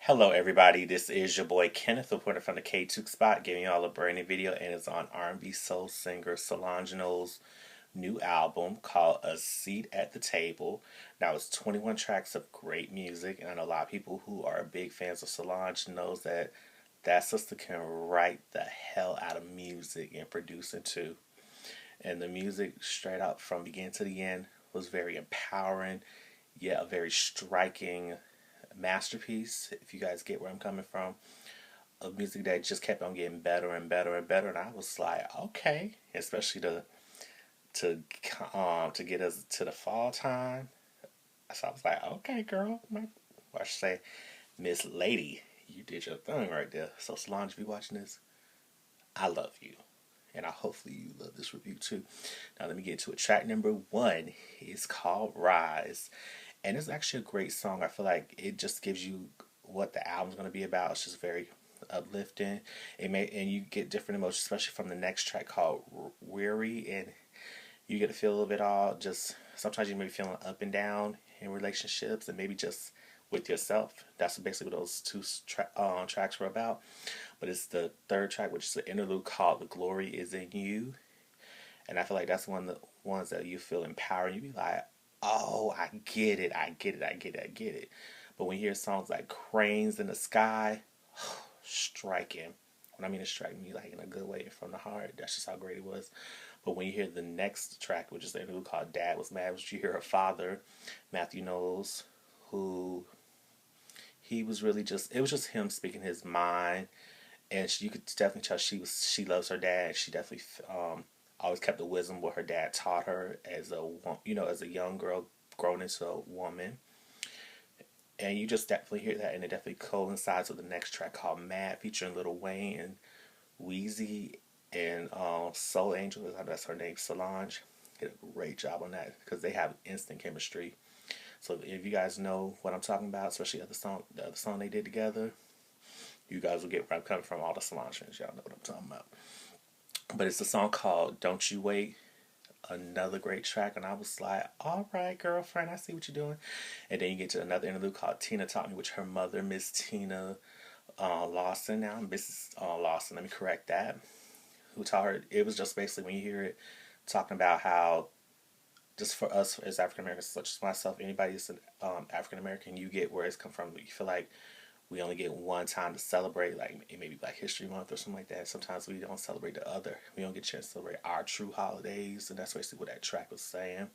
Hello everybody, this is your boy Kenneth, reporting from the KTookes spot, giving y'all a brand new video, and it's on R&B soul singer Solange's new album called A Seat at the Table. Now it's 21 tracks of great music, and I know a lot of people who are big fans of Solange knows that sister can write the hell out of music and produce it too. And the music straight up from beginning to the end was very empowering, yet a very striking masterpiece, if you guys get where I'm coming from, of music that just kept on getting better and better and better. And I was like, okay, especially to get us to the fall time. So I was like, okay, girl, I should say, Miss Lady, you did your thing right there. So Solange, if you watching this, I love you. And I hopefully you love this review too. Now let me get to it. Track number one is called Rise. And it's actually a great song. I feel like it just gives you what the album's going to be about. It's just very uplifting. And you get different emotions, especially from the next track called Weary, and you get to feel a little bit all just sometimes you may be feeling up and down in relationships, and maybe just with yourself. That's basically what those two tracks were about. But it's the third track, which is the interlude called "The Glory Is in You," and I feel like that's one of the ones that you feel empowered. You be like, oh, I get it, I get it, I get it, I get it. But when you hear songs like Cranes in the Sky, striking. When I mean it striking me like in a good way from the heart, that's just how great it was. But when you hear the next track, which is the interlude called Dad Was Mad, which you hear her father, Matthew Knowles, who he was really just, it was just him speaking his mind. And you could definitely tell she loves her dad. She definitely always kept the wisdom what her dad taught her as a young girl growing into a woman. And you just definitely hear that, and it definitely coincides with the next track called Mad, featuring Lil Wayne and Wheezy and Soul Angel, that's her name, Solange. Did a great job on that because they have instant chemistry. So if you guys know what I'm talking about, especially the other song they did together, you guys will get where I'm coming from. All the Solange fans, y'all know what I'm talking about. But it's a song called Don't You Wait, another great track, and I was like, all right, girlfriend, I see what you're doing. And then you get to another interlude called Tina Taught Me, which her mother, Miss Tina Lawson, now Mrs. Lawson, let me correct that, who taught her. It was just basically when you hear it talking about how just for us as African Americans, such as myself, anybody that's African American, you get where it's come from. You feel like we only get one time to celebrate, like maybe Black History Month or something like that. Sometimes we don't celebrate the other. We don't get a chance to celebrate our true holidays, and that's basically what that track was saying.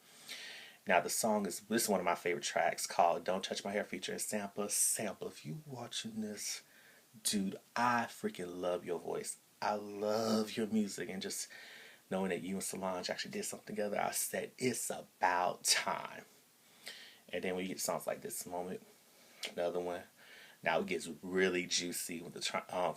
Now the song this is one of my favorite tracks called "Don't Touch My Hair" featuring Sampa. Sampa, if you watching this, dude, I freaking love your voice. I love your music, and just knowing that you and Solange actually did something together, I said it's about time. And then we get songs like This Moment, another one. Now it gets really juicy with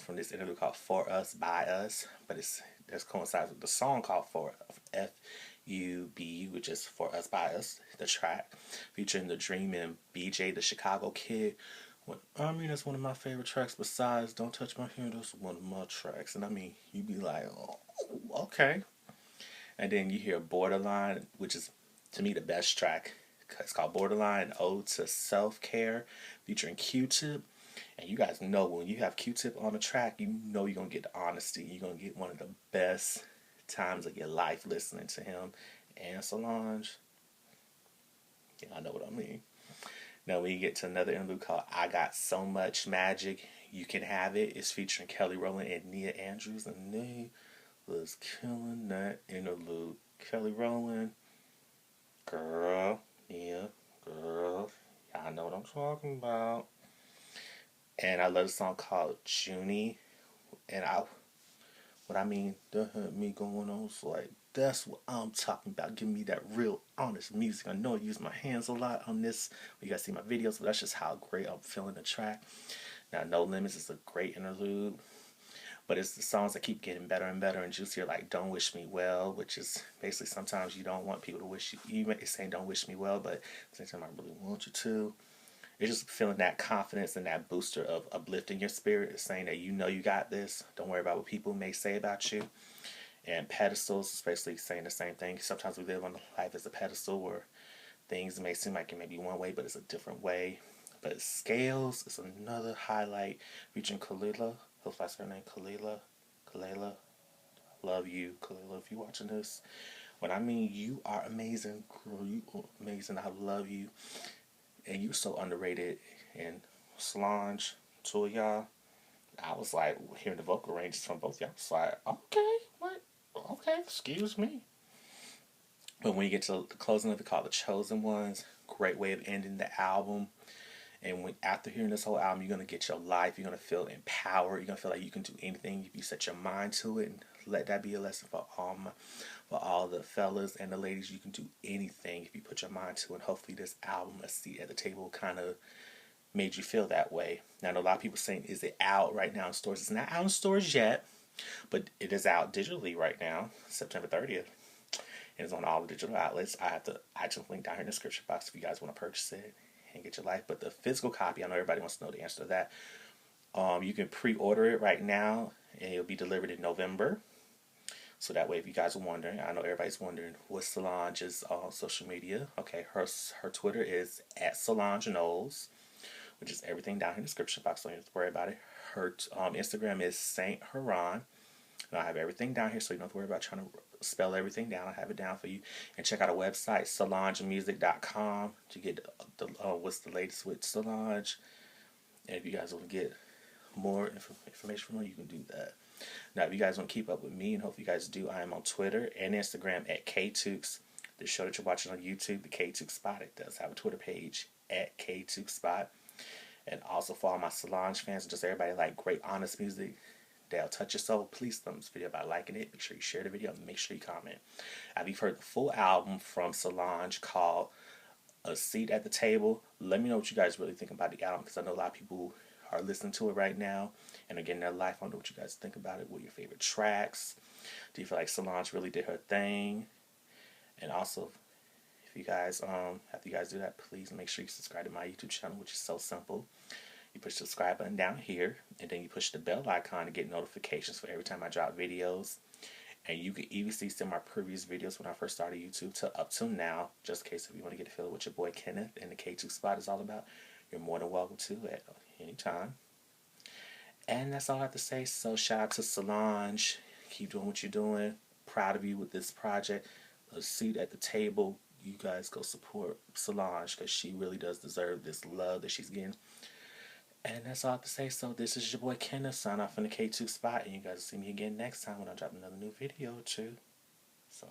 from this interlude called "For Us by Us," but this coincides with the song called "For F-U-B," which is "For Us by Us," the track featuring The Dream and BJ, the Chicago Kid. I mean, that's one of my favorite tracks. Besides "Don't Touch My Hair," that's one of my tracks, and I mean, you be like, oh, okay. And then you hear "Borderline," which is to me the best track. It's called "Borderline," Ode to Self Care, featuring Q-Tip. And you guys know when you have Q-Tip on the track, you know you're going to get the honesty. You're going to get one of the best times of your life listening to him and Solange. Yeah, I know what I mean. Now when you get to another interlude called "I Got So Much Magic, You Can Have It," it's featuring Kelly Rowland and Nia Andrews, and they was killing that interlude. Kelly Rowland, girl, Nia, girl, y'all know what I'm talking about. And I love a song called "Junie," and what I mean, that had me going on. So like, that's what I'm talking about. Give me that real honest music. I know I use my hands a lot on this. You guys see my videos, but that's just how great I'm feeling the track. Now, "No Limits" is a great interlude, but it's the songs that keep getting better and better and juicier, like "Don't Wish Me Well," which is basically sometimes you don't want people to wish you. You may be saying "Don't wish me well," but at the same time, I really want you to. It's just feeling that confidence and that booster of uplifting your spirit, saying that you know you got this. Don't worry about what people may say about you. And "Pedestals" is basically saying the same thing. Sometimes we live on life as a pedestal where things may seem like it may be one way, but it's a different way. But Scales is another highlight featuring Kalila. Hopefully that's her name, Kalila. Kalila. Love you, Kalila, if you're watching this. When I mean you are amazing, girl, you are amazing. I love you. And you're so underrated. And Solange, two of y'all, I was like, hearing the vocal ranges from both y'all, I was like, okay, what? Okay, excuse me. But when you get to the closing of it called The Chosen Ones, great way of ending the album. And when after hearing this whole album, you're gonna get your life. You're gonna feel empowered. You're gonna feel like you can do anything if you set your mind to it. And let that be a lesson for all the fellas and the ladies. You can do anything if you put your mind to it. And hopefully, this album, A Seat at the Table, kind of made you feel that way. Now, I know a lot of people saying, "Is it out right now in stores?" It's not out in stores yet, but it is out digitally right now, September 30th. And it's on all the digital outlets. I have to actually link down here in the description box if you guys want to purchase it and get your life. But the physical copy, I know everybody wants to know the answer to that. You can pre-order it right now, and it'll be delivered in November. So that way, if you guys are wondering, I know everybody's wondering what's Solange's social media. Okay, her Twitter is at Solange Knowles, which is everything down here in the description box, so you don't have to worry about it. Her Instagram is Saint Haran. And I have everything down here, so you don't have to worry about trying to spell everything down. I have it down for you. And check out our website, solangemusic.com, to get what's the latest with Solange. And if you guys want to get more information from her, you can do that. Now, if you guys want to keep up with me, and hopefully you guys do, I am on Twitter and Instagram at KTookes. The show that you're watching on YouTube, the KTookes Spot, it does have a Twitter page at KTookes Spot. And also for all my Solange fans and just everybody like great, honest music that'll touch your soul, please thumb this video by liking it. Make sure you share the video and make sure you comment. If you've heard the full album from Solange called A Seat at the Table, let me know what you guys really think about the album, because I know a lot of people are listening to it right now and are getting their life. I don't know what you guys think about it. What are your favorite tracks? Do you feel like Solange really did her thing? And also, if you guys after you guys do that, please make sure you subscribe to my YouTube channel, which is so simple. You push the subscribe button down here, and then you push the bell icon to get notifications for every time I drop videos. And you can even see some of my previous videos when I first started YouTube to up to now, just in case if you want to get a feel of what your boy Kenneth and the K2 Spot is all about. You're more than welcome to at any time. And that's all I have to say. So shout out to Solange. Keep doing what you're doing. Proud of you with this project. A Seat at the Table. You guys go support Solange, because she really does deserve this love that she's getting. And that's all I have to say. So this is your boy Kenneth, sign off from the K2 Spot. And you guys will see me again next time when I drop another new video or two. So